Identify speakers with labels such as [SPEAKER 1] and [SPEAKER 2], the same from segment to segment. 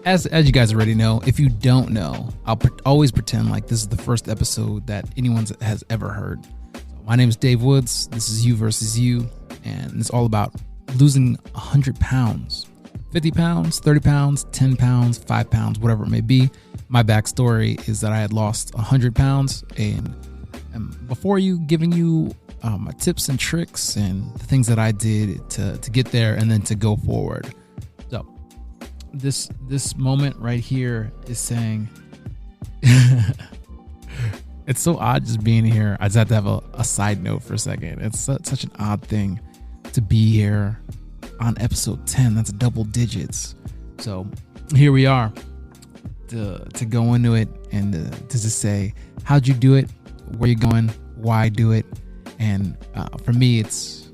[SPEAKER 1] as you guys already know, if you don't know, I'll always pretend like this is the first episode that anyone has ever heard. So my name is Dave Woods. This is You Versus You, and it's all about losing 100 pounds, 50 pounds, 30 pounds, 10 pounds, 5 pounds, whatever it may be. My backstory is that I had lost 100 pounds, and before giving you my tips and tricks and the things that I did to get there and then to go forward. So this moment right here is saying, it's so odd just being here. I just have to have a side note for a second. It's such an odd thing to be here on episode 10. That's double digits. So here we are to go into it and to just say, how'd you do it? Where you going? Why do it? And for me, it's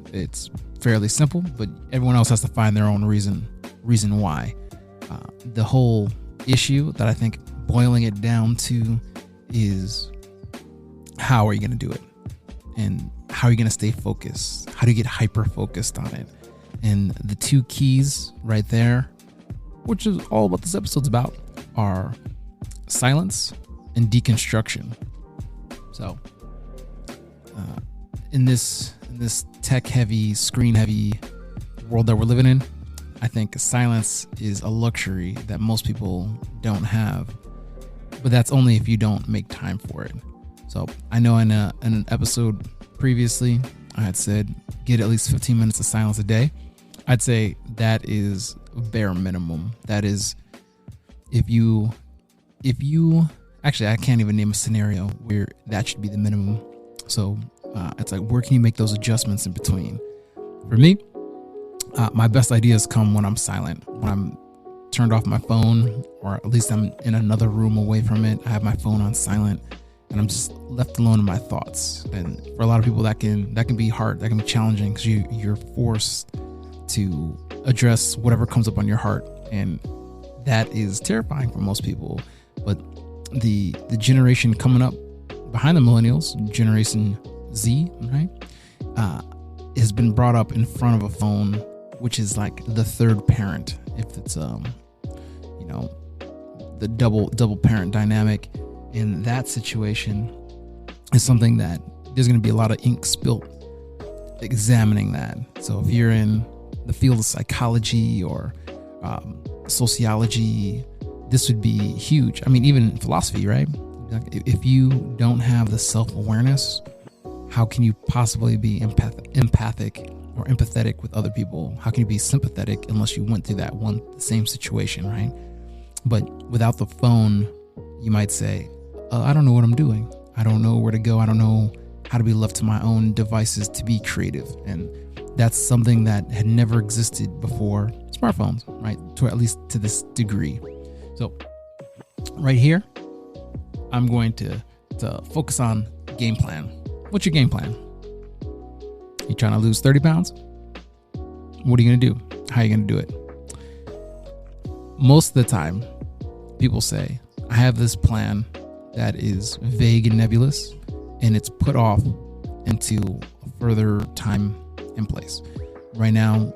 [SPEAKER 1] fairly simple, but everyone else has to find their own reason why. The whole issue that I think boiling it down to is, how are you going to do it? And how are you going to stay focused? How do you get hyper focused on it? And the two keys right there, which is all what this episode's about, are silence and deconstruction. So in this tech heavy, screen heavy world that we're living in, I think silence is a luxury that most people don't have, but that's only if you don't make time for it. So I know in an episode previously, I had said get at least 15 minutes of silence a day. I'd say that is bare minimum. That is, if you actually, I can't even name a scenario where that should be the minimum. So it's like, where can you make those adjustments in between? For me, my best ideas come when I'm silent, when I'm turned off my phone, or at least I'm in another room away from it. I have my phone on silent and I'm just left alone in my thoughts. And for a lot of people, that can be hard. That can be challenging because you're forced to address whatever comes up on your heart. And that is terrifying for most people. But the generation coming up behind the millennials, Generation Z, right, has been brought up in front of a phone, which is like the third parent, if it's the double parent dynamic. In that situation is something that there's going to be a lot of ink spilt examining that. So if you're in the field of psychology or sociology, this would be huge. I mean, even philosophy, right? If you don't have the self-awareness, how can you possibly be empathic or empathetic with other people? How can you be sympathetic unless you went through the same situation, right? But without the phone, you might say, I don't know what I'm doing. I don't know where to go. I don't know how to be left to my own devices to be creative. And that's something that had never existed before smartphones, right? To at least to this degree. So right here, I'm going to focus on game plan. What's your game plan? You trying to lose 30 pounds? What are you going to do? How are you going to do it? Most of the time, people say, I have this plan that is vague and nebulous, and it's put off into a further time and place. Right now,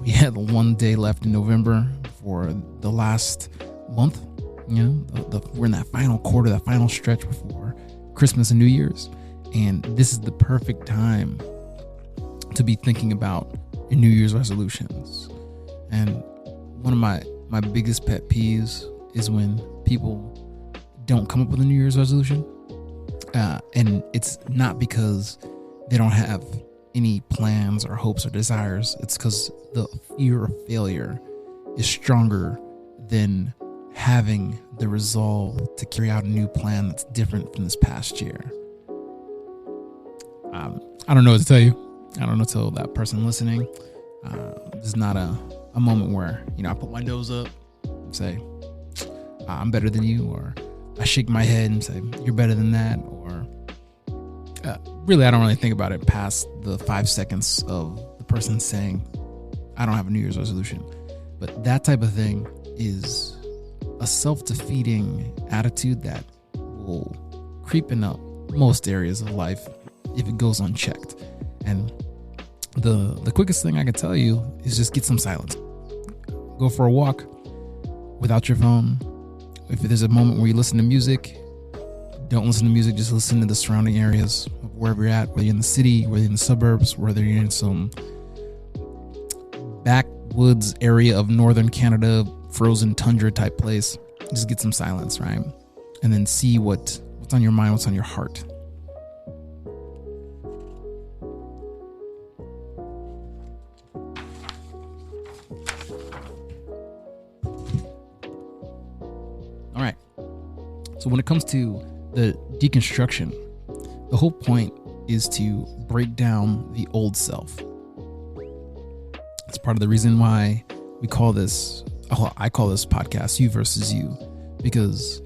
[SPEAKER 1] we had 1 day left in November for the last month. We're in that final quarter, that final stretch before Christmas and New Year's. And this is the perfect time to be thinking about your New Year's resolutions. And one of my biggest pet peeves is when people don't come up with a New Year's resolution. And it's not because they don't have any plans or hopes or desires. It's because the fear of failure is stronger than having the resolve to carry out a new plan that's different from this past year. I don't know what to tell you. I don't know what to tell that person listening. This is not a moment where, I put my nose up and say, I'm better than you, or I shake my head and say, you're better than that, or really, I don't really think about it past the 5 seconds of the person saying, I don't have a New Year's resolution. But that type of thing is a self-defeating attitude that will creep in up most areas of life if it goes unchecked. And the quickest thing I can tell you is just get some silence. Go for a walk without your phone. If there's a moment where you listen to music, don't listen to music, just listen to the surrounding areas of wherever you're at, whether you're in the city, whether you're in the suburbs, whether you're in some backwoods area of northern Canada, frozen tundra type place. Just get some silence, right? And then see what's on your mind, what's on your heart. All right. So when it comes to the deconstruction, the whole point is to break down the old self. It's part of the reason why I call this podcast You versus You, because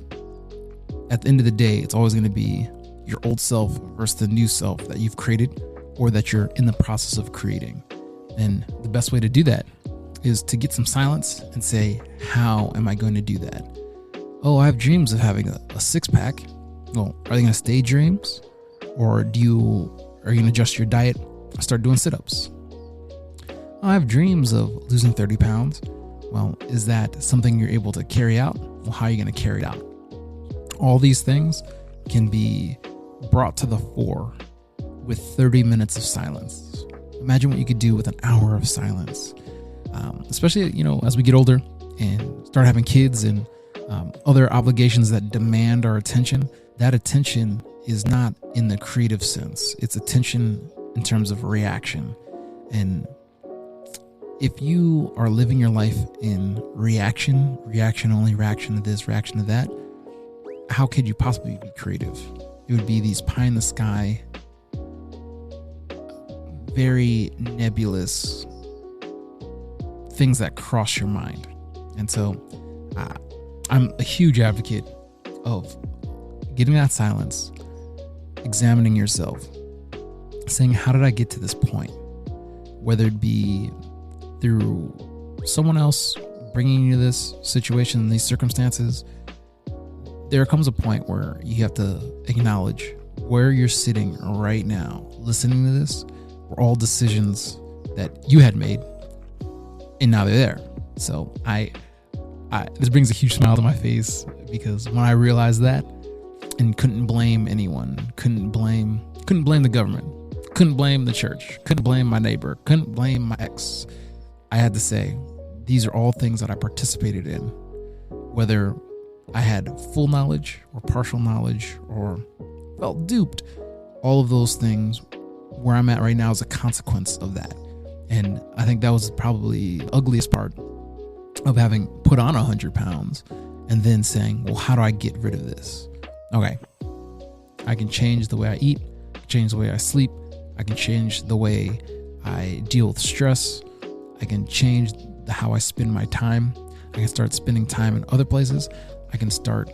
[SPEAKER 1] at the end of the day, it's always going to be your old self versus the new self that you've created or that you're in the process of creating. And the best way to do that is to get some silence and say, how am I going to do that? Oh, I have dreams of having a six-pack. Well, are they going to stay dreams? Or are you going to adjust your diet and start doing sit-ups? I have dreams of losing 30 pounds. Well, is that something you're able to carry out? Well, how are you going to carry it out? All these things can be brought to the fore with 30 minutes of silence. Imagine what you could do with an hour of silence, especially, as we get older and start having kids and other obligations that demand our attention. That attention is not in the creative sense. It's attention in terms of reaction. And if you are living your life in reaction only, reaction to this, reaction to that, how could you possibly be creative? It would be these pie in the sky, very nebulous things that cross your mind. And so I'm a huge advocate of getting that silence, examining yourself, saying, how did I get to this point? Whether it be through someone else bringing you this situation, these circumstances, there comes a point where you have to acknowledge where you're sitting right now, listening to this, were all decisions that you had made, and now they're there. So this brings a huge smile to my face, because when I realized that and couldn't blame anyone, couldn't blame the government, couldn't blame the church, couldn't blame my neighbor, couldn't blame my ex, I had to say, these are all things that I participated in, whether I had full knowledge or partial knowledge or felt duped. All of those things, where I'm at right now, is a consequence of that. And I think that was probably the ugliest part of having put on 100 pounds and then saying, well, how do I get rid of this? Okay, I can change the way I eat, change the way I sleep. I can change the way I deal with stress. I can change how I spend my time. I can start spending time in other places. I can start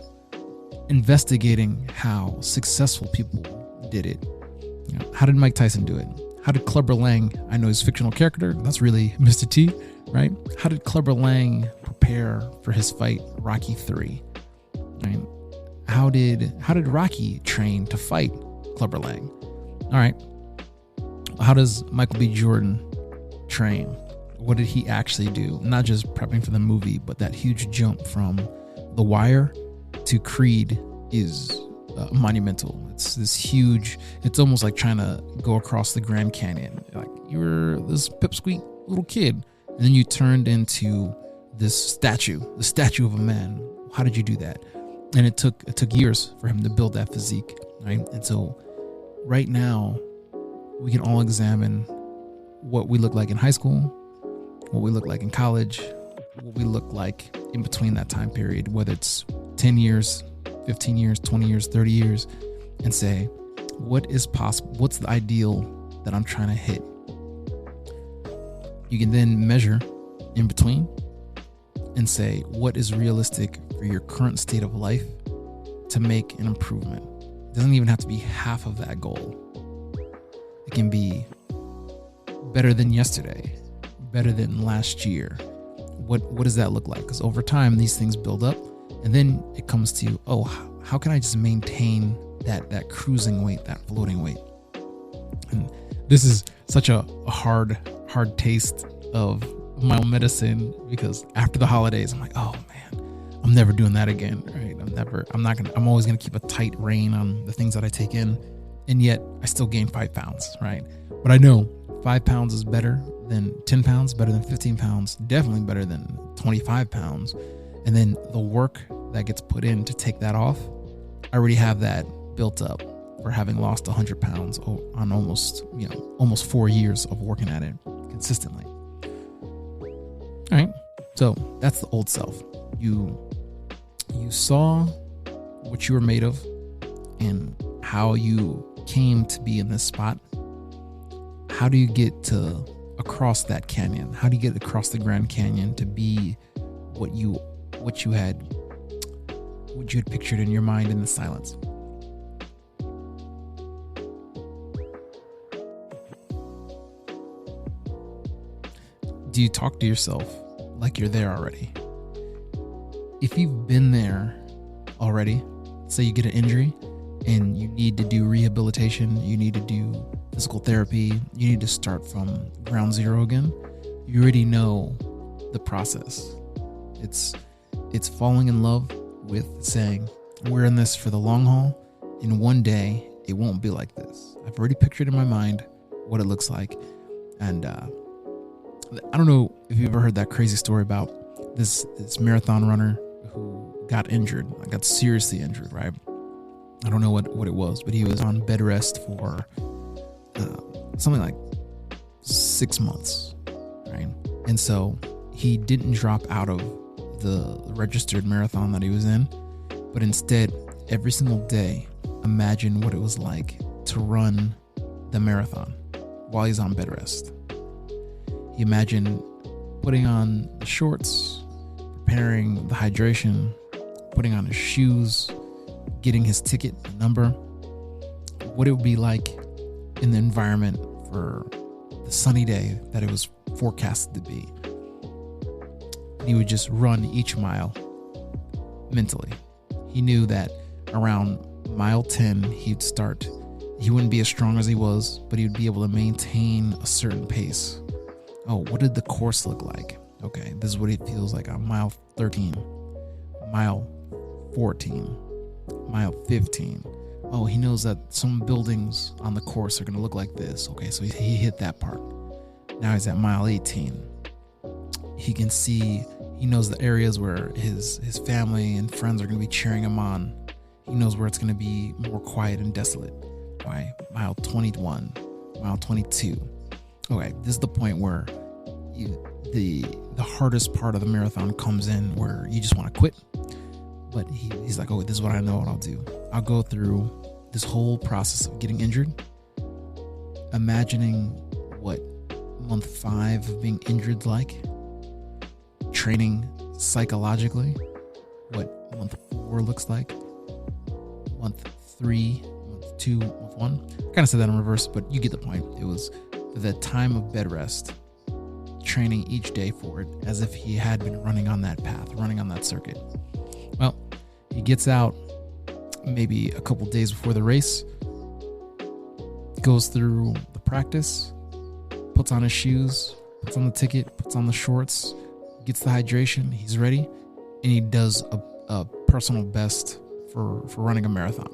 [SPEAKER 1] investigating how successful people did it. How did Mike Tyson do it? How did Clubber Lang, I know he's a fictional character, that's really Mr. T, right? How did Clubber Lang prepare for his fight, Rocky 3? Right? How did Rocky train to fight Clubber Lang? All right. How does Michael B. Jordan train? What did he actually do? Not just prepping for the movie, but that huge jump from The Wire to Creed is monumental. It's this huge, it's almost like trying to go across the Grand Canyon. Like, you were this pipsqueak little kid, and then you turned into this statue, the statue of a man. How did you do that? And it took years for him to build that physique, right? And so right now, we can all examine what we look like in high school, what we look like in college, what we look like in between that time period, whether it's 10 years, 15 years, 20 years, 30 years, and say, what is possible? What's the ideal that I'm trying to hit? You can then measure in between and say, what is realistic for your current state of life to make an improvement? It doesn't even have to be half of that goal. It can be better than yesterday, better than last year. What does that look like? Because over time, these things build up, and then it comes to, how can I just maintain that cruising weight, that floating weight? And this is such a hard taste of my own medicine, because after the holidays, I'm like, oh man, I'm never doing that again, right? I'm always going to keep a tight rein on the things that I take in. And yet I still gain 5 pounds, right? But I know 5 pounds is better than 10 pounds, better than 15 pounds, definitely better than 25 pounds. And then the work that gets put in to take that off, I already have that built up for having lost 100 pounds on almost 4 years of working at it consistently. All right. So that's the old self. You saw what you were made of and how you came to be in this spot. How do you get across that canyon? How do you get across the Grand Canyon to be what you had pictured in your mind in the silence? Do you talk to yourself like you're there already? If you've been there already, say you get an injury and you need to do rehabilitation, you need to do physical therapy, you need to start from ground zero again, you already know the process. It's falling in love with saying, we're in this for the long haul, and one day it won't be like this. I've already pictured in my mind what it looks like. And I don't know if you've ever heard that crazy story about this marathon runner who got injured, got seriously injured, right? I don't know what it was, but he was on bed rest for something like 6 months, right? And so he didn't drop out of the registered marathon that he was in, but instead, every single day, imagine what it was like to run the marathon while he's on bed rest. He imagined putting on the shorts, preparing the hydration, putting on his shoes, getting his ticket, the number, what it would be like in the environment for the sunny day that it was forecasted to be. He would just run each mile mentally. He knew that around mile 10, he wouldn't be as strong as he was, but he would be able to maintain a certain pace. Oh, what did the course look like? Okay, this is what it feels like on mile 13, mile 14, mile 15. Oh, he knows that some buildings on the course are going to look like this. Okay, so he hit that part. Now he's at mile 18. He knows the areas where his family and friends are going to be cheering him on. He knows where it's going to be more quiet and desolate. By mile 21, mile 22. Okay, this is the point where the hardest part of the marathon comes in, where you just want to quit. But he's like, oh, this is what I know what I'll do. I'll go through this whole process of getting injured, imagining what month 5 of being injured is like, training psychologically, what month 4 looks like, month 3, month 2, month 1. Kind of said that in reverse, but you get the point. It was the time of bed rest, training each day for it as if he had been running on that path, running on that circuit. Well, he gets out maybe a couple days before the race, goes through the practice, puts on his shoes, puts on the ticket, puts on the shorts, gets the hydration, he's ready, and he does a personal best for running a marathon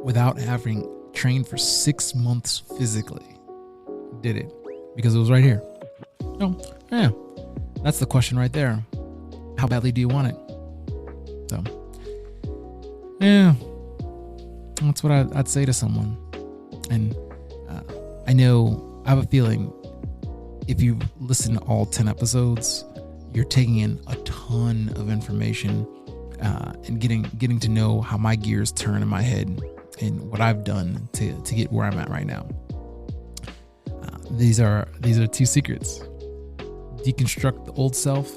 [SPEAKER 1] without having trained for 6 months physically. Did it because it was right here. Oh, yeah, that's the question right there. How badly do you want it? So, yeah, that's what I'd say to someone. And I have a feeling if you listen to all 10 episodes, you're taking in a ton of information and getting to know how my gears turn in my head and what I've done to get where I'm at right now. These are 2 secrets. Deconstruct the old self.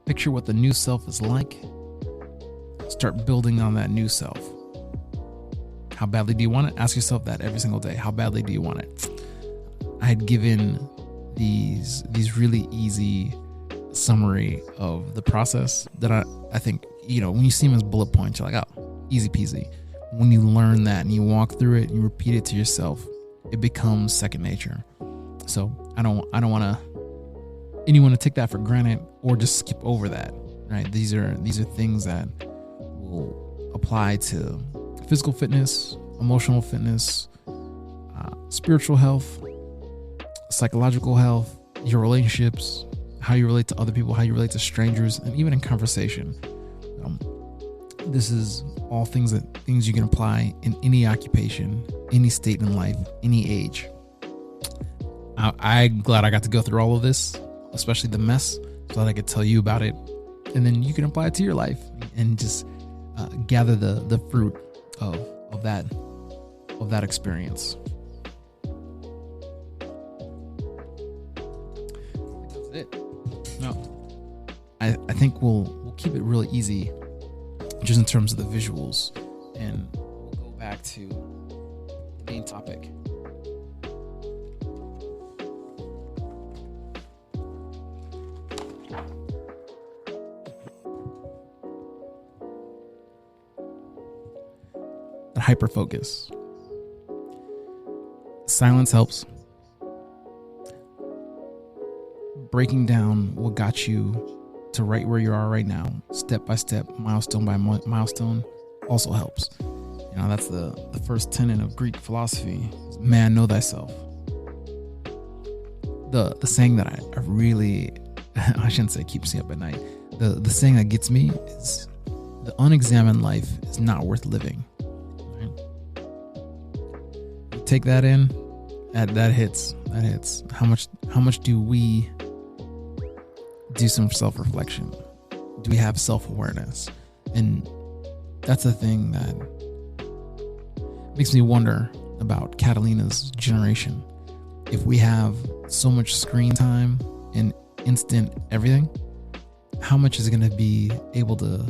[SPEAKER 1] Picture what the new self is like. Start building on that new self. How badly do you want it? Ask yourself that every single day. How badly do you want it? I had given these really easy summary of the process that I think, when you see them as bullet points, you're like, oh, easy peasy. When you learn that and you walk through it and you repeat it to yourself, it becomes second nature. So I don't want to anyone to take that for granted or just skip over that, right? These are things that will apply to physical fitness, emotional fitness, spiritual health, psychological health, your relationships, how you relate to other people, how you relate to strangers, and even in conversation. This is all things you can apply in any occupation, any state in life, any age. I'm glad I got to go through all of this, especially the mess, so that I could tell you about it, and then you can apply it to your life and just gather the fruit of that experience. That's it. No, I think we'll keep it really easy, just in terms of the visuals, and we'll go back to the main topic. The hyperfocus. Silence helps. Breaking down what got you to right where you are right now, step by step, milestone by milestone, also helps. That's the first tenet of Greek philosophy. Man, know thyself. The saying that I really, I shouldn't say keeps me up at night. The saying that gets me is, the unexamined life is not worth living. Right? You take that in, that hits. How much do we do some self-reflection? Do we have self-awareness? And that's the thing that makes me wonder about Catalina's generation. If we have so much screen time and instant everything, how much is it going to be able to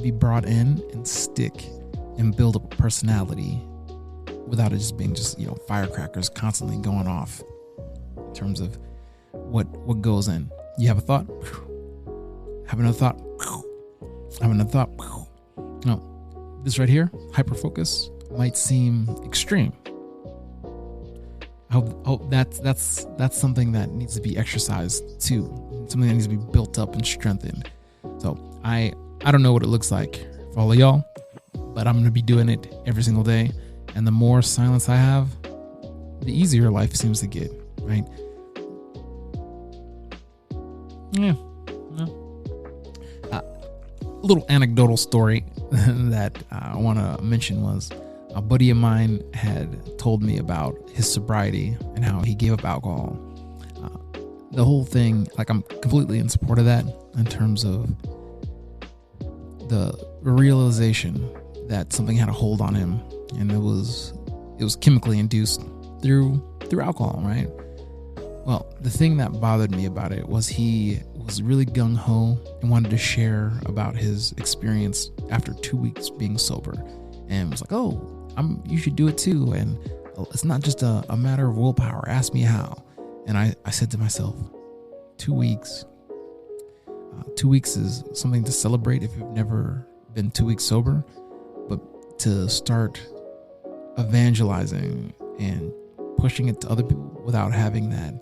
[SPEAKER 1] be brought in and stick and build up a personality without it just being firecrackers constantly going off in terms of what goes in? You have a thought, have another thought, have another thought. No, this right here, hyperfocus, might seem extreme. I hope that's something that needs to be exercised too, something that needs to be built up and strengthened. So I don't know what it looks like for all of y'all, but I'm going to be doing it every single day. And the more silence I have, the easier life seems to get, right? Yeah. A little anecdotal story that I want to mention was a buddy of mine had told me about his sobriety and how he gave up alcohol. The whole thing, I'm completely in support of that in terms of the realization that something had a hold on him, and it was chemically induced through alcohol, right? Well, the thing that bothered me about it was he was really gung-ho and wanted to share about his experience after 2 weeks being sober, and was like, you should do it too, and it's not just a matter of willpower. Ask me how. And I said to myself, 2 weeks. 2 weeks is something to celebrate if you've never been 2 weeks sober, but to start evangelizing and pushing it to other people without having that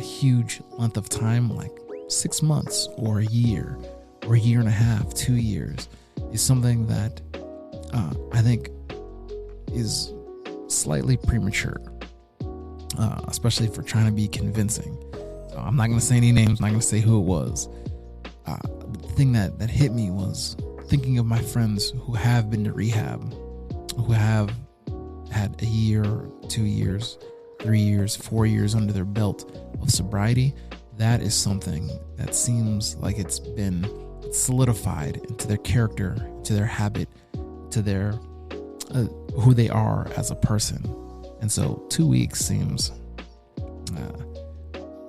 [SPEAKER 1] huge length of time, like 6 months or a year or a year and a half, 2 years, is something that I think is slightly premature, especially for trying to be convincing. So I'm not going to say any names, I'm not going to say who it was. The thing that hit me was thinking of my friends who have been to rehab, who have had a year, 2 years, 3 years, 4 years under their belt of sobriety. That is something that seems like it's been solidified into their character, to their habit, to their who they are as a person. And so 2 weeks seems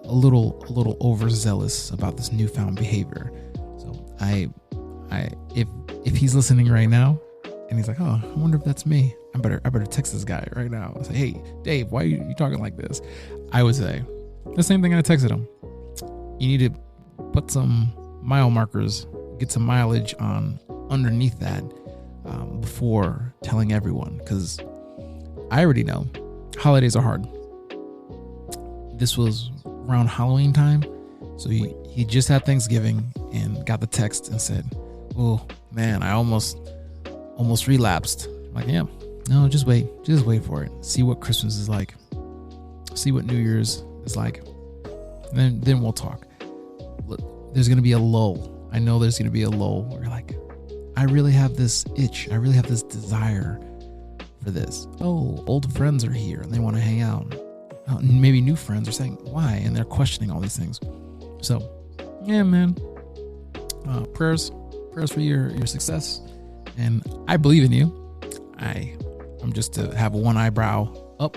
[SPEAKER 1] a little overzealous about this newfound behavior. So if he's listening right now and he's like, I wonder if that's me, I better text this guy right now and say, hey Dave, why are you talking like this? I would say the same thing I texted him. You need to put some mile markers, get some mileage on underneath that before telling everyone, because I already know holidays are hard. This was around Halloween time, So he just had Thanksgiving and got the text and said, "Oh man, I almost relapsed." I'm like, yeah, no, just wait for it. See what Christmas is like. See what New Year's is like. And then we'll talk. Look, there's gonna be a lull. I know there's gonna be a lull where you're like, I really have this itch. I really have this desire for this. Oh, old friends are here and they want to hang out. Maybe new friends are saying, why? And they're questioning all these things. So, yeah, man. Prayers for your success. And I believe in you. I'm just to have one eyebrow up,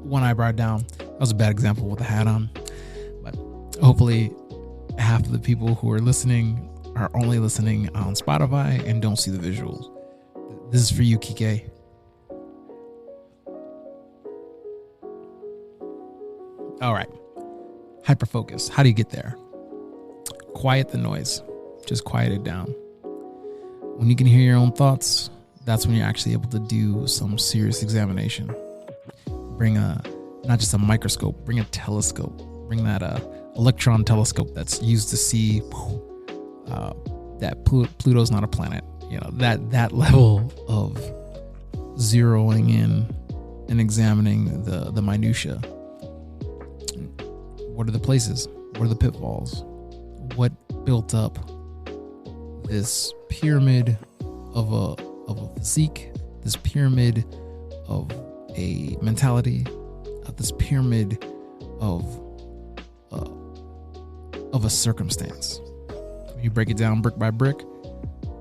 [SPEAKER 1] one eyebrow down. That was a bad example with the hat on. But hopefully half of the people who are listening are only listening on Spotify and don't see the visuals. This is for you, Kike. All right. Hyperfocus. How do you get there? Quiet the noise. Just quiet it down. When you can hear your own thoughts, that's when you're actually able to do some serious examination. Bring not just a microscope, bring a telescope. Bring that electron telescope that's used to see that Pluto's not a planet. You know, that level of zeroing in and examining the minutia. What are the places? What are the pitfalls? What built up this pyramid of a physique, this pyramid of a mentality, this pyramid of a circumstance? When you break it down brick by brick,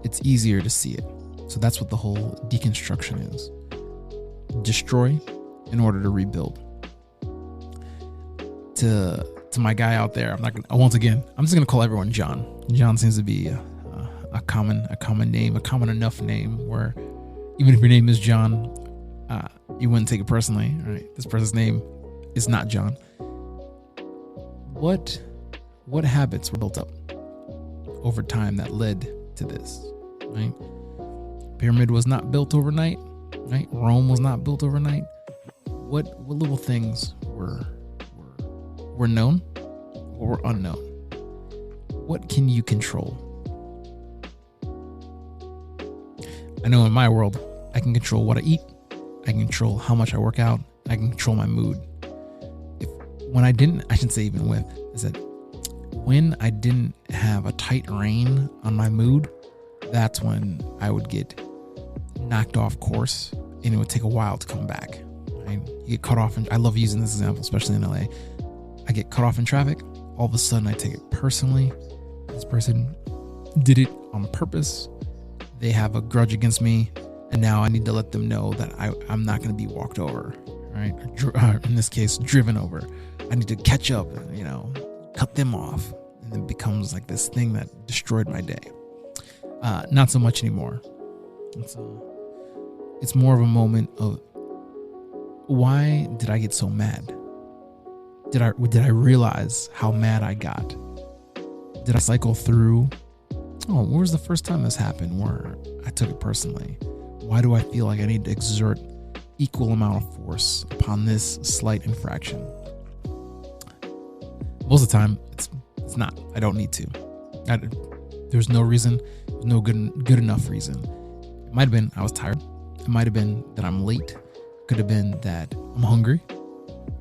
[SPEAKER 1] it's easier to see it. So that's what the whole deconstruction is. Destroy in order to rebuild. To my guy out there, I'm just gonna call everyone John. John seems to be a common name, a common enough name where even if your name is John, you wouldn't take it personally. Right? This person's name is not John. What habits were built up over time that led to this? Right? Pyramid was not built overnight. Right? Rome was not built overnight. What little things were known or were unknown? What can you control? I know in my world, I can control what I eat. I can control how much I work out. I can control my mood. When I didn't have a tight rein on my mood, that's when I would get knocked off course and it would take a while to come back. Right? You get cut off. I love using this example, especially in LA. I get cut off in traffic. All of a sudden I take it personally. This person did it on purpose. They have a grudge against me. And now I need to let them know that I'm not going to be walked over, right? In this case, driven over. I need to catch up and, cut them off. And it becomes like this thing that destroyed my day. Not so much anymore. It's more of a moment of, why did I get so mad? Did I realize how mad I got? Did I cycle through? Oh, where was the first time this happened where I took it personally? Why do I feel like I need to exert equal amount of force upon this slight infraction? Most of the time, it's not. I don't need to. There's no reason. There's no good enough reason. It might have been I was tired. It might have been that I'm late. It could have been that I'm hungry.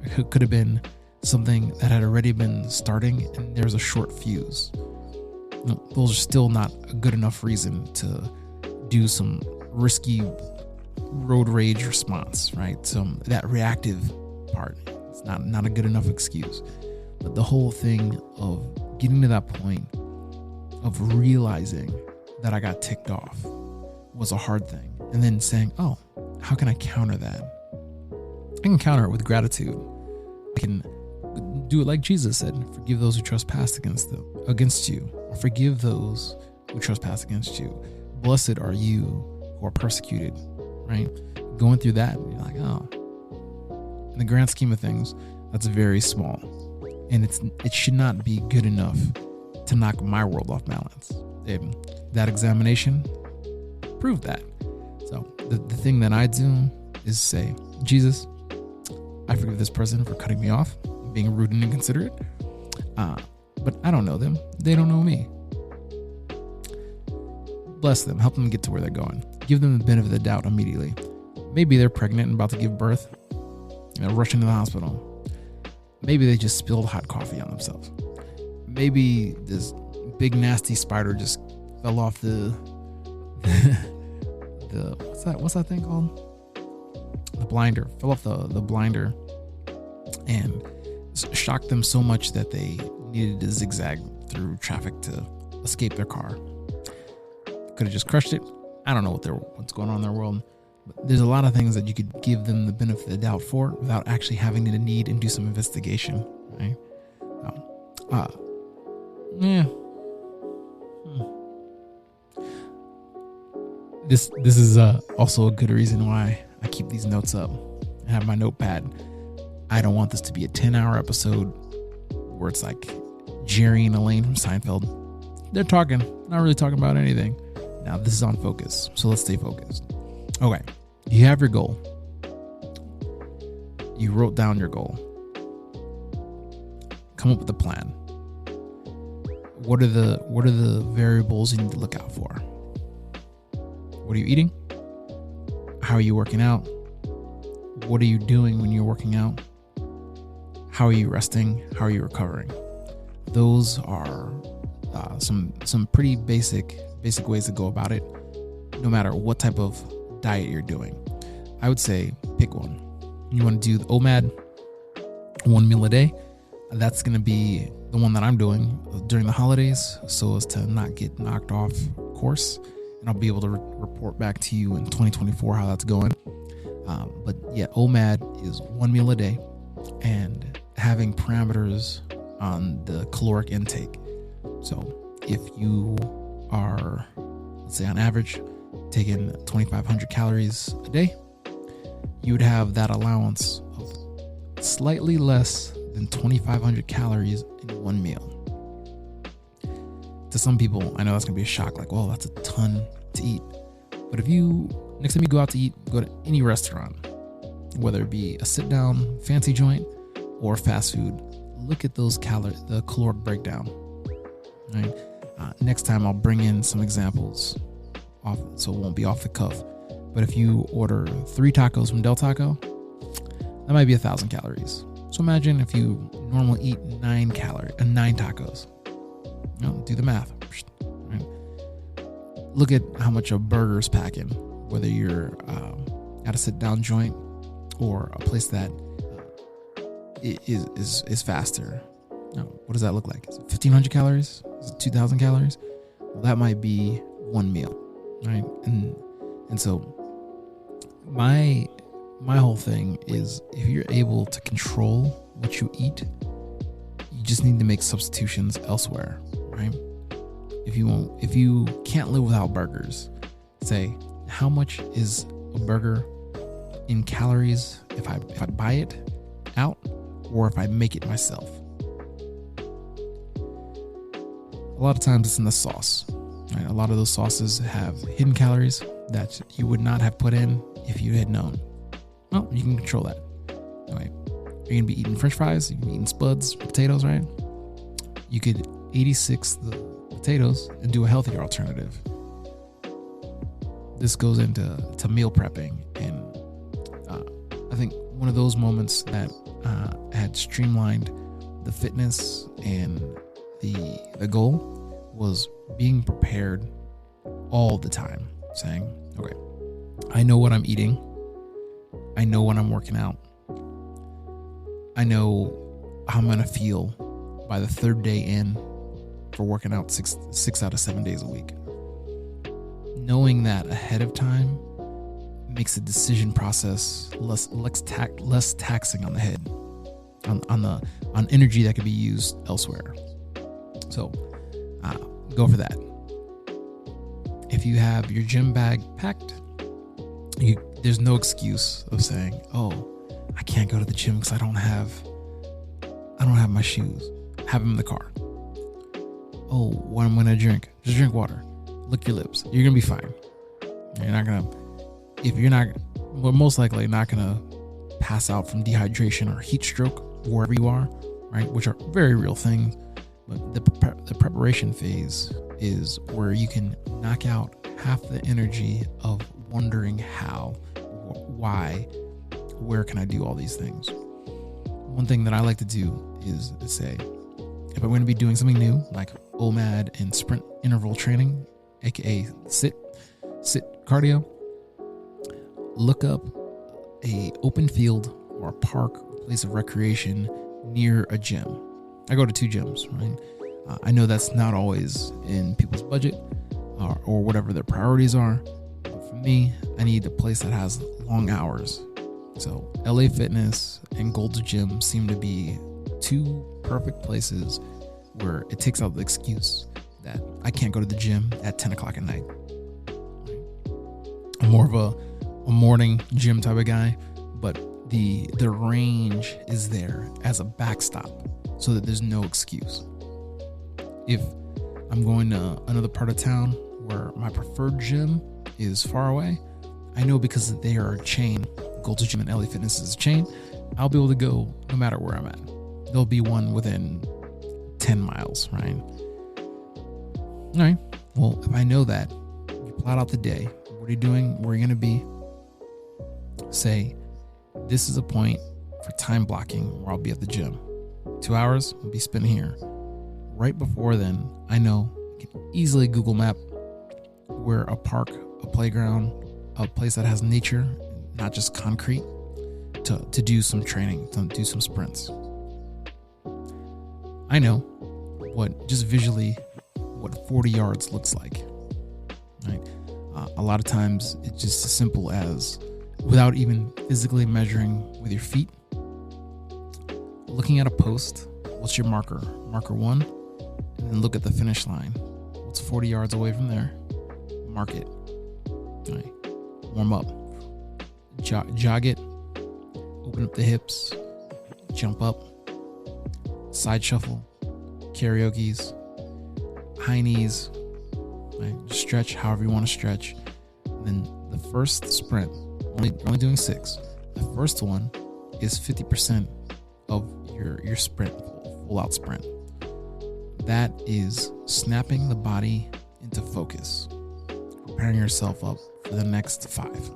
[SPEAKER 1] It could have been something that had already been starting and there's a short fuse. Those are still not a good enough reason to do some risky road rage response, right? That reactive part, it's not a good enough excuse. But the whole thing of getting to that point of realizing that I got ticked off was a hard thing. And then saying, oh, how can I counter that? I can counter it with gratitude. I can do it like Jesus said, forgive those who trespass against you, or forgive those who trespass against you. Blessed are you who are persecuted, right? Going through that, you're like, oh, in the grand scheme of things, that's very small. And it should not be good enough to knock my world off balance. And that examination proved that. So the thing that I do is say, Jesus, I forgive this person for cutting me off, being rude and inconsiderate. But I don't know them. They don't know me. Bless them. Help them get to where they're going. Give them the benefit of the doubt immediately. Maybe they're pregnant and about to give birth, rushing to the hospital. Maybe they just spilled hot coffee on themselves. Maybe this big nasty spider just fell off the what's that thing called? The blinder. Fell off the blinder and shocked them so much that they needed to zigzag through traffic to escape their car. Could have just crushed it. I don't know what's going on in their world. But there's a lot of things that you could give them the benefit of the doubt for without actually having to need and do some investigation. Right? This is also a good reason why I keep these notes up. I have my notepad. I don't want this to be a 10-hour episode where it's like Jerry and Elaine from Seinfeld. They're talking, not really talking about anything. Now this is on focus, so let's stay focused. Okay, you have your goal. You wrote down your goal. Come up with a plan. What are the variables you need to look out for? What are you eating? How are you working out? What are you doing when you're working out? How are you resting? How are you recovering? Those are some pretty basic ways to go about it, no matter what type of diet you're doing. I would say pick one. You want to do the OMAD, 1 meal a day. That's going to be the one that I'm doing during the holidays so as to not get knocked off course. And I'll be able to report back to you in 2024 how that's going. But yeah, OMAD is 1 meal a day and having parameters on the caloric intake. So if you are, let's say on average, taking 2,500 calories a day, you would have that allowance of slightly less than 2,500 calories in one meal. To some people, I know that's gonna be a shock, like, well, that's a ton to eat. But if next time you go out to eat, go to any restaurant, whether it be a sit down fancy joint or fast food, look at those the caloric breakdown. Right? Next time I'll bring in some examples so it won't be off the cuff. But if you order 3 tacos from Del Taco, that might be 1,000 calories. So imagine if you normally eat 9 tacos. Do the math. Right? Look at how much a burger's packing, whether you're at a sit-down joint or a place that is faster. What does that look like? Is it 1,500 calories? Is it 2,000 calories? Well, that might be one meal, right? And so my whole thing is, if you're able to control what you eat, you just need to make substitutions elsewhere, right? If you can't live without burgers, say, how much is a burger in calories if I buy it out or if I make it myself? A lot of times it's in the sauce, right? A lot of those sauces have hidden calories that you would not have put in if you had known. Well, you can control that. Anyway, you're going to be eating french fries, you're going to be eating spuds, potatoes, right? You could 86 the potatoes and do a healthier alternative. This goes into meal prepping, and I think one of those moments that had streamlined the fitness and the goal was being prepared all the time, saying, okay, I know what I'm eating, I know when I'm working out, I know how I'm gonna feel by the 3rd day in for working out 6 out of 7 days a week. Knowing that ahead of time makes the decision process less taxing on the head, on energy that could be used elsewhere. So go for that. If you have your gym bag packed, there's no excuse of saying, oh, I can't go to the gym because I don't have my shoes. Have them in the car. Oh, what I'm gonna drink? Just drink water. Lick your lips. You're gonna be fine. We're most likely not gonna pass out from dehydration or heat stroke wherever you are, right? Which are very real things. But the preparation phase is where you can knock out half the energy of wondering how, why, where can I do all these things. One thing that I like to do is to say, if I'm going to be doing something new, like OMAD and sprint interval training, aka sit cardio, look up a open field or a park or place of recreation near a gym. I go to 2 gyms, right? I know that's not always in people's budget or whatever their priorities are. But for me, I need a place that has long hours. So LA Fitness and Gold's Gym seem to be 2 perfect places where it takes out the excuse that I can't go to the gym at 10 o'clock at night. I'm more of a morning gym type of guy, but the range is there as a backstop so that there's no excuse. If I'm going to another part of town where my preferred gym is far away, I know because they are a chain, Gold's Gym and LA Fitness is a chain, I'll be able to go no matter where I'm at. There'll be one within 10 miles, right? All right. Well, if I know that, you plot out the day. What are you doing? Where are you going to be? Say, this is a point for time blocking where I'll be at the gym. 2 hours, I'll be spent here. Right before then, I know I can easily Google Map where a park, a playground, a place that has nature, not just concrete, to do some training, to do some sprints. I know what just visually what 40 yards looks like, right? A lot of times it's just as simple as, without even physically measuring with your feet, looking at a post, what's your marker? Marker 1, and then look at the finish line. What's 40 yards away from there? Mark it. All right. Warm up. Jog it. Open up the hips. Jump up. Side shuffle. Karaoke's. High knees. Right? Just stretch however you want to stretch. And then the first sprint, only doing 6. The first one is 50% of your sprint, full out sprint. That is snapping the body into focus, preparing yourself up for the next 5.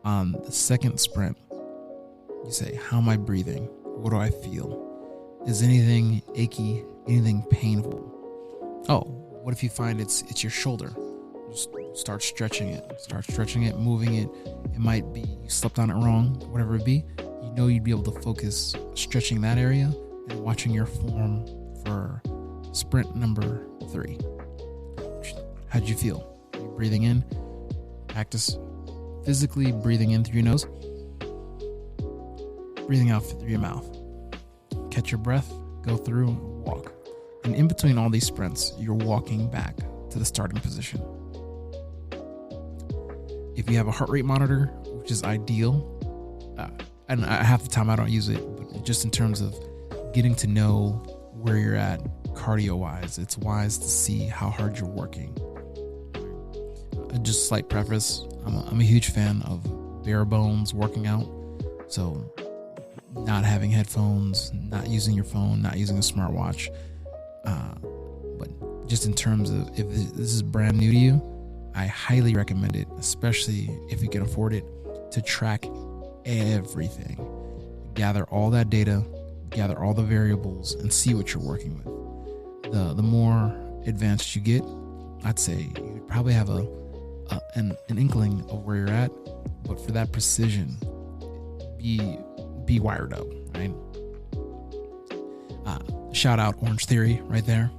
[SPEAKER 1] On the second sprint, you say, how am I breathing? What do I feel? Is anything achy? Anything painful? Oh, what if you find it's your shoulder? Just start stretching it, moving it. It might be you slept on it wrong, whatever it be. You know you'd be able to focus stretching that area and watching your form for sprint number 3. How'd you feel? Are you breathing in? Practice physically breathing in through your nose, breathing out through your mouth. Catch your breath, go through, walk. And in between all these sprints, you're walking back to the starting position. If you have a heart rate monitor, which is ideal, and half the time I don't use it, but just in terms of getting to know where you're at cardio-wise, it's wise to see how hard you're working. Just slight preface, I'm a huge fan of bare bones working out. So not having headphones, not using your phone, not using a smartwatch. But just in terms of if this is brand new to you, I highly recommend it, especially if you can afford it, to track everything. Gather all that data, gather all the variables, and see what you're working with. The more advanced you get, I'd say you would probably have an inkling of where you're at, but for that precision, be wired up, right? Shout out Orange Theory right there.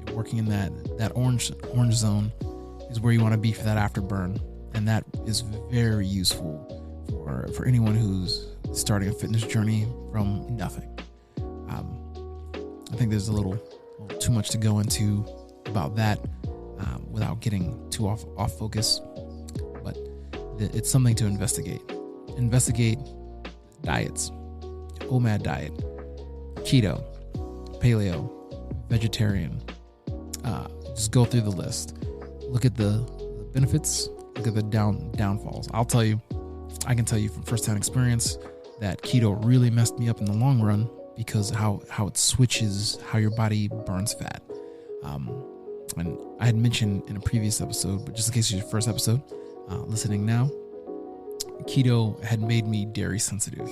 [SPEAKER 1] You're working in that orange zone is where you want to be for that afterburn, and that is very useful for anyone who's starting a fitness journey from nothing. I think there's a little too much to go into about that without getting too off focus, but it's something to investigate. Investigate diets, OMAD diet, keto, paleo, vegetarian. Just go through the list. Look at the benefits, look at the downfalls. I can tell you from firsthand experience that keto really messed me up in the long run because how it switches how your body burns fat. And I had mentioned in a previous episode, but just in case it's your first episode listening now, keto had made me dairy sensitive,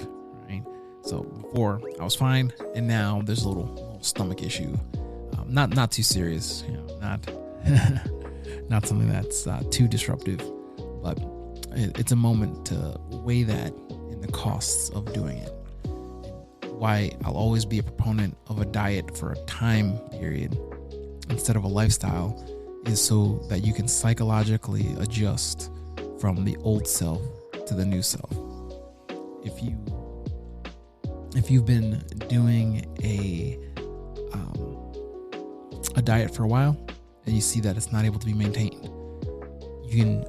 [SPEAKER 1] right? So before I was fine, and now there's a little stomach issue. Not too serious, not something that's too disruptive, but it's a moment to weigh that in the costs of doing it. Why I'll always be a proponent of a diet for a time period instead of a lifestyle is so that you can psychologically adjust from the old self to the new self. If you've been doing a diet for a while and you see that it's not able to be maintained, you can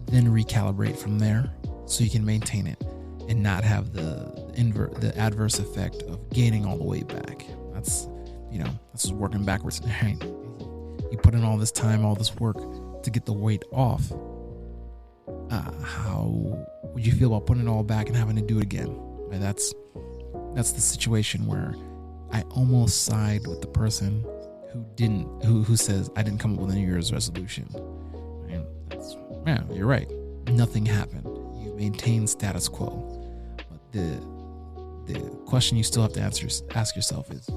[SPEAKER 1] then recalibrate from there so you can maintain it and not have the adverse effect of gaining all the weight back. That's just working backwards. Right? You put in all this time, all this work to get the weight off. How would you feel about putting it all back and having to do it again? Right? That's the situation where I almost side with the person who says I didn't come up with a New Year's resolution. Right? You're right. Nothing happened. You maintain status quo. But the question you still have to ask yourself is,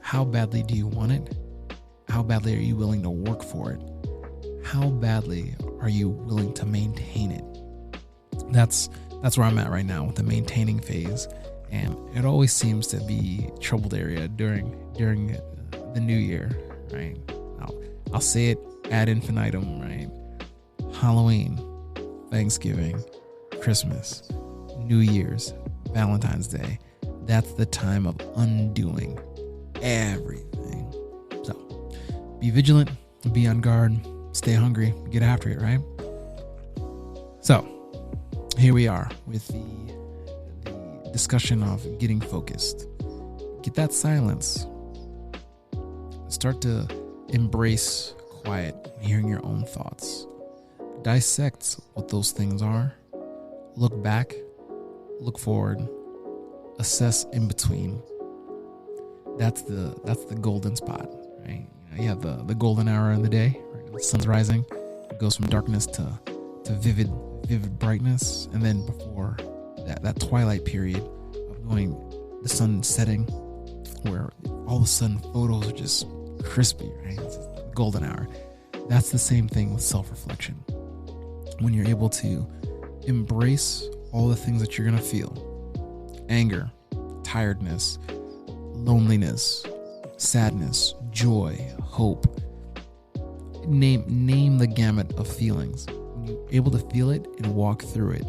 [SPEAKER 1] how badly do you want it? How badly are you willing to work for it? How badly are you willing to maintain it? That's where I'm at right now with the maintaining phase, and it always seems to be troubled area during the new year, right? I'll say it ad infinitum, right? Halloween, Thanksgiving, Christmas, New Year's, Valentine's Day. That's the time of undoing everything. So be vigilant, be on guard, stay hungry, get after it, right? So here we are with the discussion of getting focused. Get that silence. Start to embrace quiet, hearing your own thoughts. Dissect what those things are. Look back, look forward, assess in between. That's the golden spot, right? You have the golden hour in the day, right? The sun's rising. It goes from darkness to vivid brightness, and then before that twilight period of going, the sun setting, where all of a sudden photos are just crispy, right? It's the golden hour. That's the same thing with self-reflection. When you're able to embrace all the things that you're going to feel: anger, tiredness, loneliness, sadness, joy, hope. Name the gamut of feelings. When you're able to feel it and walk through it,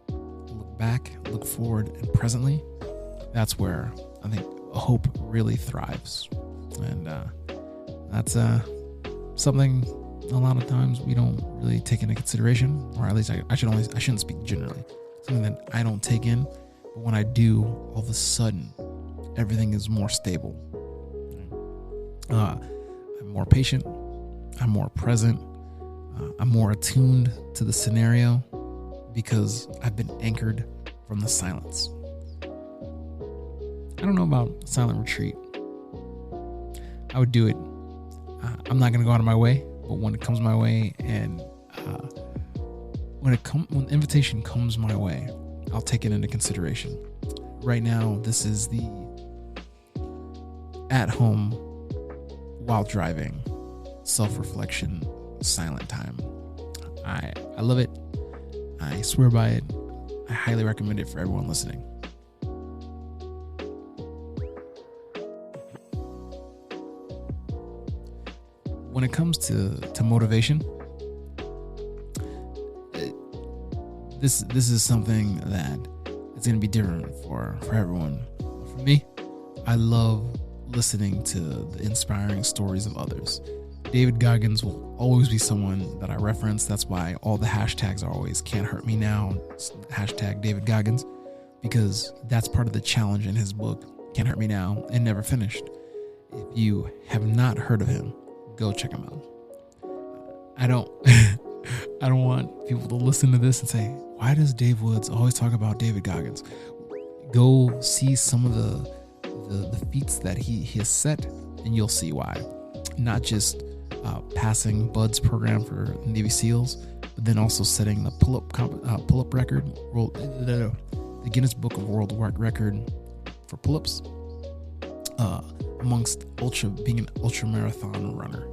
[SPEAKER 1] look back, look forward, and presently, that's where I think hope really thrives. And that's something a lot of times we don't really take into consideration, or at least I shouldn't speak generally. Something that I don't take in, but when I do, all of a sudden, everything is more stable. I'm more patient. I'm more present. I'm more attuned to the scenario because I've been anchored from the silence. I don't know about silent retreat. I would do it. I'm not going to go out of my way, but when it comes my way, and when the invitation comes my way, I'll take it into consideration. Right now, this is the at home while driving self-reflection silent time. I love it. I swear by it. I highly recommend it for everyone listening. When it comes to motivation, this is something that is going to be different for everyone. For me, I love listening to the inspiring stories of others. David Goggins will always be someone that I reference. That's why all the hashtags are always "Can't Hurt Me Now," hashtag David Goggins, because that's part of the challenge in his book, Can't Hurt Me Now, and Never Finished. If you have not heard of him, go check him out. I don't want people to listen to this and say, why does Dave Woods always talk about David Goggins? Go see some of the the feats that he has set, and you'll see why. Not just passing Bud's program for Navy SEALs, but then also setting the pull-up record, the Guinness Book of World Record for pull-ups, amongst being an ultra marathon runner.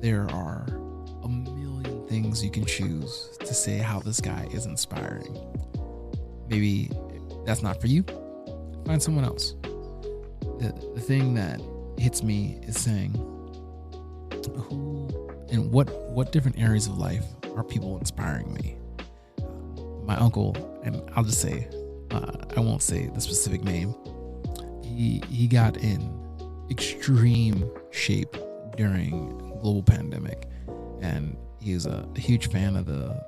[SPEAKER 1] There are a million things you can choose to say how this guy is inspiring. Maybe that's not for you. Find someone else. The thing that hits me is saying, who and what different areas of life are people inspiring me? My uncle, and I'll just say, I won't say the specific name. He got in extreme shape during the global pandemic, and he was a huge fan of the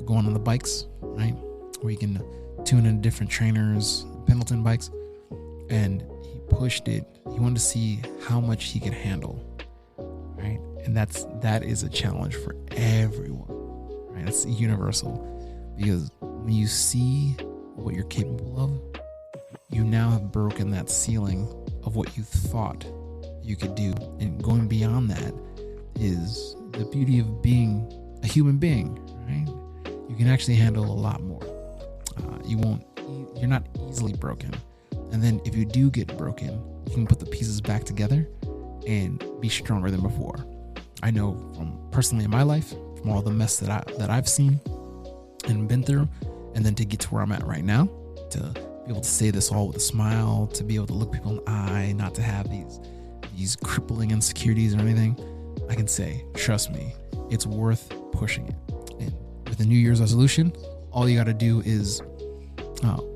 [SPEAKER 1] going on the bikes, right? Where you can tune in different trainers, Pendleton bikes, and he pushed it. He wanted to see how much he could handle, right? And that is a challenge for everyone, right? It's universal, because when you see what you're capable of, you now have broken that ceiling of what you thought you could do, and going beyond that is the beauty of being a human being, right? You can actually handle a lot more. You're not easily broken. And then if you do get broken, you can put the pieces back together and be stronger than before. I know from personally in my life, from all the mess that I've seen and been through, and then to get to where I'm at right now, to be able to say this all with a smile, to be able to look people in the eye, not to have these crippling insecurities or anything, I can say, trust me, it's worth pushing it. And with a New Year's resolution, all you got to do is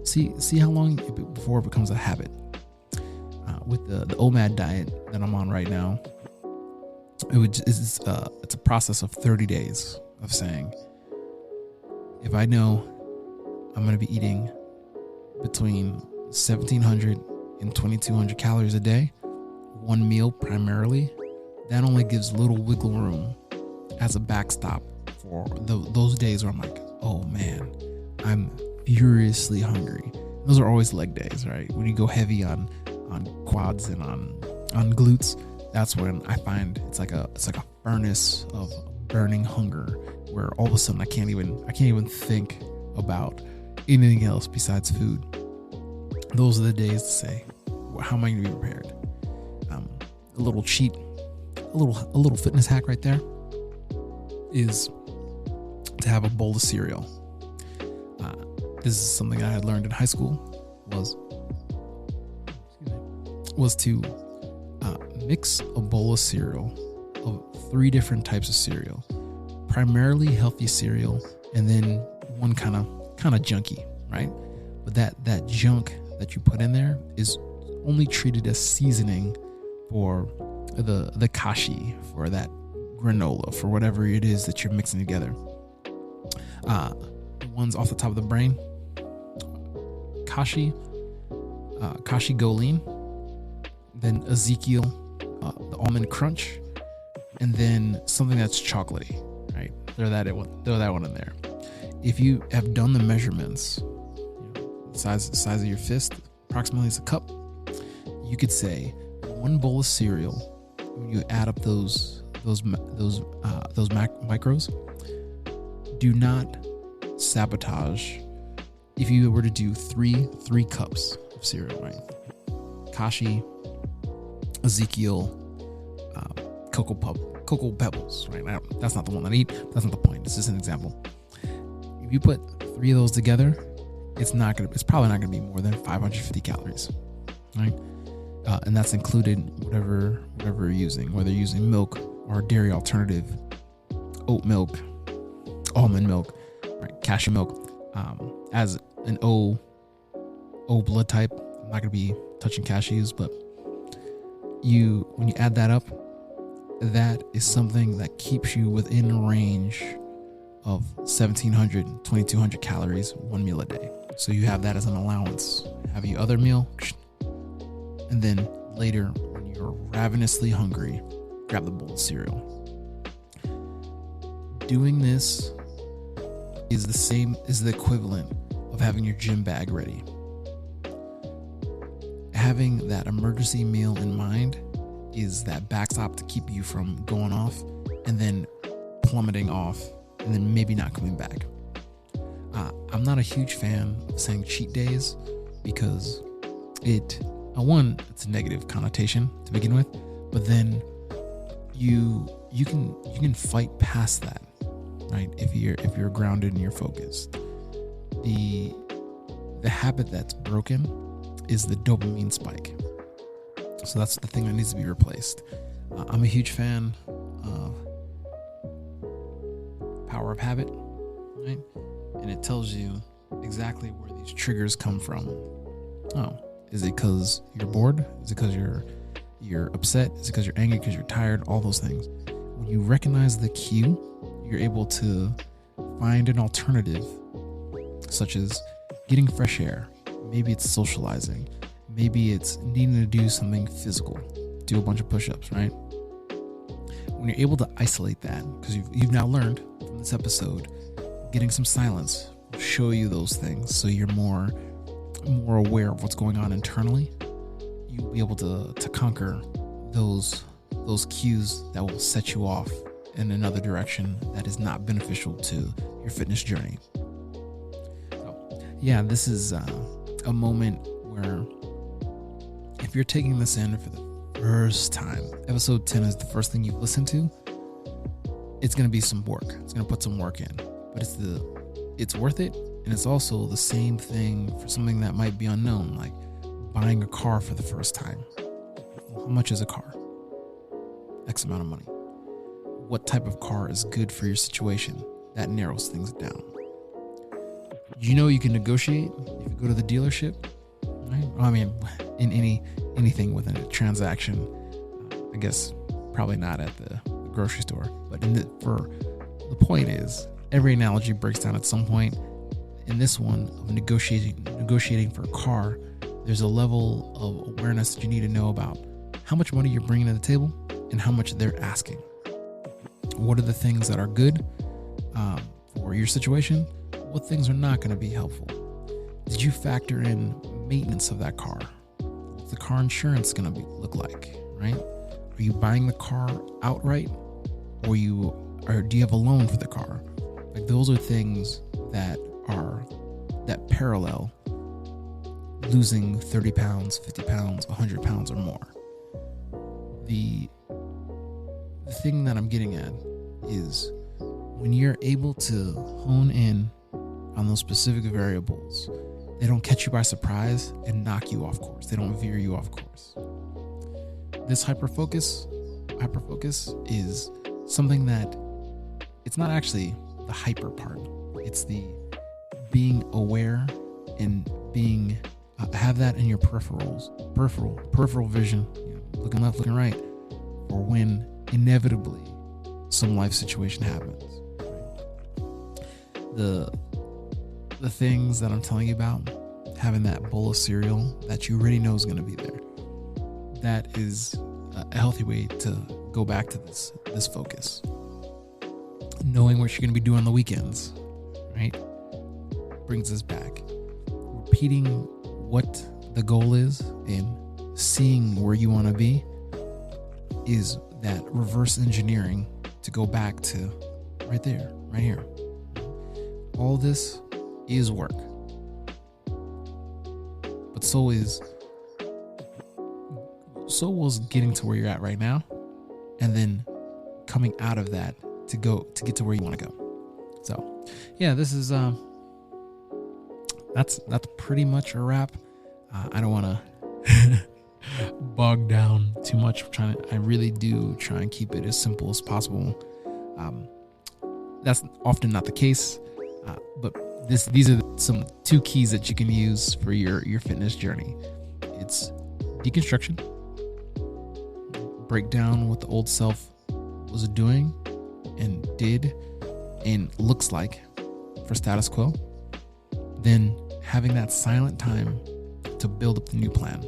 [SPEAKER 1] see how long before it becomes a habit. With the OMAD diet that I'm on right now, it's a process of 30 days of saying, if I know I'm going to be eating between 1,700 and 2,200 calories a day, one meal primarily, that only gives little wiggle room as a backstop for those days where I'm like, oh man, I'm furiously hungry. Those are always leg days, right? When you go heavy on quads and on glutes, that's when I find it's like a furnace of burning hunger, where all of a sudden I can't even think about anything else besides food. Those are the days to say, how am I going to be prepared? A little cheat, a little fitness hack right there is to have a bowl of cereal. This is something I had learned in high school, was to mix a bowl of cereal of 3 different types of cereal, primarily healthy cereal, and then one kind of junky, right? But that junk that you put in there is only treated as seasoning for the kashi, for that granola, for whatever it is that you're mixing together. The ones off the top of the brain: kashi Goleen, then Ezekiel, the almond crunch, and then something that's chocolatey, right? Throw that one in there. If you have done the measurements, size of your fist, approximately as a cup, you could say one bowl of cereal, when you add up those macros, do not sabotage. If you were to do three cups of cereal, right? Kashi, Ezekiel, Cocoa Pebbles, right? That's not the one that I eat. That's not the point. It's just an example. If you put 3 of those together, it's probably not gonna be more than 550 calories, right? And that's included whatever you're using, whether you're using milk or dairy alternative, oat milk, almond milk, right? Cashew milk. As an O blood type, I'm not gonna be touching cashews, but when you add that up, that is something that keeps you within range of 1,700, 2,200 calories, one meal a day. So you have that as an allowance. Have your other meal, and then later, when you're ravenously hungry, grab the bowl of cereal. Doing this is the equivalent of having your gym bag ready. having that emergency meal in mind is that backstop to keep you from going off and then plummeting off and then maybe not coming back. I'm not a huge fan of saying cheat days because it's a negative connotation to begin with, but then you can fight past that, right? If you're grounded and you're focused. The habit that's broken is the dopamine spike. So that's the thing that needs to be replaced. I'm a huge fan of Power of Habit, right? And it tells you exactly where these triggers come from. Oh, is it because you're bored? Is it because you're upset? Is it because you're angry? Because you're tired? All those things. When you recognize the cue, you're able to find an alternative, such as getting fresh air. Maybe it's socializing. Maybe it's needing to do something physical, do a bunch of push-ups, right? When you're able to isolate that, because you've now learned from this episode, getting some silence will show you those things, so you're more aware of what's going on internally. You'll be able to conquer those cues that will set you off in another direction that is not beneficial to your fitness journey. So, yeah, this is a moment where if you're taking this in for the first time, episode 10 is the first thing you've listened to, it's going to be some work. It's going to put some work in, but it's worth it. And it's also the same thing for something that might be unknown, like buying a car for the first time. Well, how much is a car? X amount of money. What type of car is good for your situation? That narrows things down. You can negotiate if you go to the dealership, right? I mean, in anything within a transaction, I guess probably not at the grocery store, but for the point is, every analogy breaks down at some point. In this one of negotiating for a car, there's a level of awareness that you need to know about how much money you're bringing to the table and how much they're asking. What are the things that are good for your situation? What things are not going to be helpful? Did you factor in maintenance of that car? What's the car insurance going to look like, right? Are you buying the car outright, or do you have a loan for the car? Like, those are things that parallel losing 30 pounds, 50 pounds, 100 pounds or more. The thing that I'm getting at is when you're able to hone in on those specific variables, they don't catch you by surprise and knock you off course. They don't veer you off course. This hyperfocus is something that it's not actually the hyper part. It's the being aware and being have that in your peripheral vision, looking left, looking right, or when inevitably some life situation happens. Right? The things that I'm telling you about, having that bowl of cereal that you already know is going to be there, that is a healthy way to go back to this focus. Knowing what you're going to be doing on the weekends, right, brings us back. Repeating what the goal is and seeing where you want to be is that reverse engineering to go back to right there, right here. All this is work, but so was getting to where you're at right now, and then coming out of that to get to where you want to go. So yeah, this is that's pretty much a wrap. I don't want to bog down too much. I really do try and keep it as simple as possible. That's often not the case, but these are some 2 keys that you can use for your fitness journey. It's deconstruction. Break down what the old self was doing and did and looks like for status quo. Then having that silent time to build up the new plan.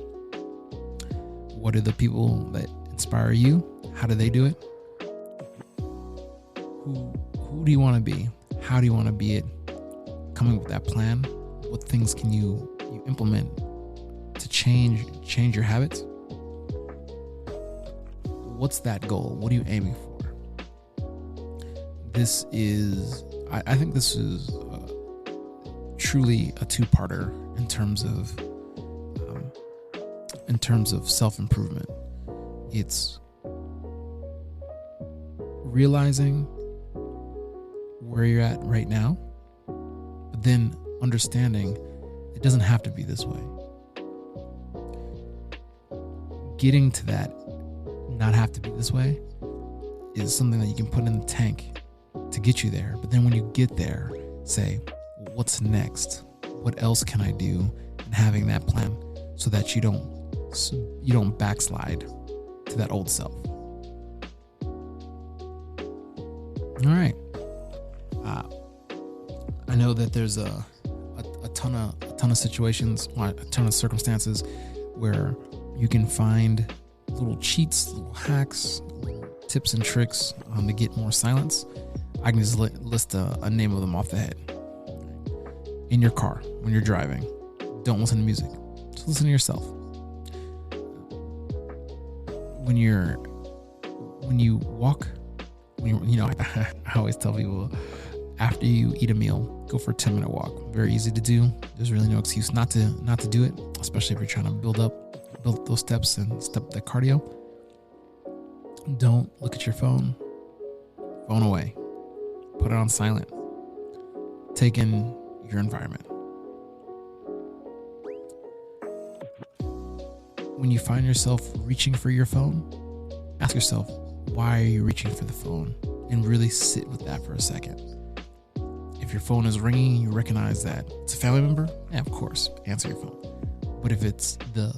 [SPEAKER 1] What are the people that inspire you? How do they do it? Who do you want to be? How do you want to be it? Coming up with that plan. What things can you implement to change your habits, what's that goal? What are you aiming for? I think this is truly a two-parter in terms of self-improvement. It's realizing where you're at right now, but then understanding it doesn't have to be this way. Getting to that not have to be this way is something that you can put in the tank to get you there. But then when you get there, say, what's next? What else can I do? And having that plan so that you don't backslide to that old self. All right. I know that there's a ton of situations, a ton of circumstances where you can find little cheats, little hacks, little tips and tricks to get more silence. I can just list a name of them off the head. In your car, when you're driving, don't listen to music. Just listen to yourself. When you walk, I always tell people, after you eat a meal, go for a 10-minute walk. Very easy to do. There's really no excuse not to do it, especially if you're trying to build those steps and step that cardio. Don't look at your phone. Phone away. Put it on silent. Take in your environment. When you find yourself reaching for your phone, ask yourself, why are you reaching for the phone? And really sit with that for a second. If your phone is ringing and you recognize that it's a family member, yeah, of course, answer your phone. But if it's the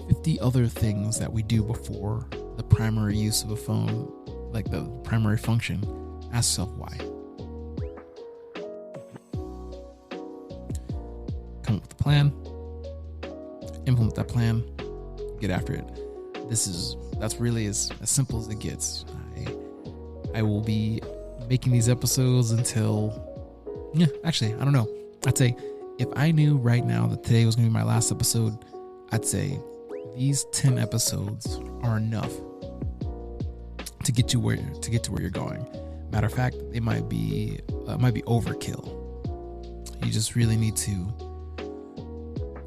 [SPEAKER 1] 50 other things that we do before the primary use of a phone, like the primary function, ask yourself why. Come up with a plan, implement that plan, get after it. That's really as simple as it gets. I will be making these episodes until, I don't know. I'd say if I knew right now that today was going to be my last episode, I'd say these 10 episodes are enough to get to where you're going. Matter of fact, it might be overkill. You just really need to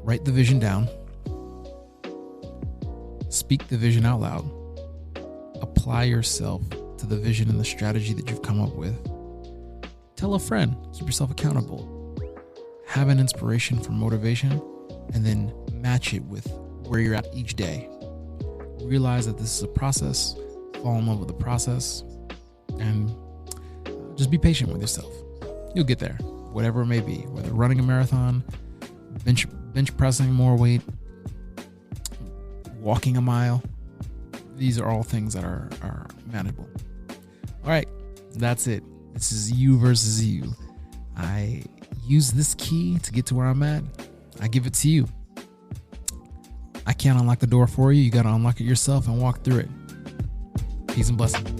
[SPEAKER 1] write the vision down, speak the vision out loud, apply yourself to the vision and the strategy that you've come up with. Tell a friend, keep yourself accountable, have an inspiration for motivation, and then match it with where you're at each day. Realize that this is a process, fall in love with the process, and just be patient with yourself. You'll get there, whatever it may be, whether running a marathon, bench pressing more weight, walking a mile. These are all things that are manageable. All right, that's it. This is you versus you. I use this key to get to where I'm at. I give it to you. I can't unlock the door for you. You got to unlock it yourself and walk through it. Peace and blessings.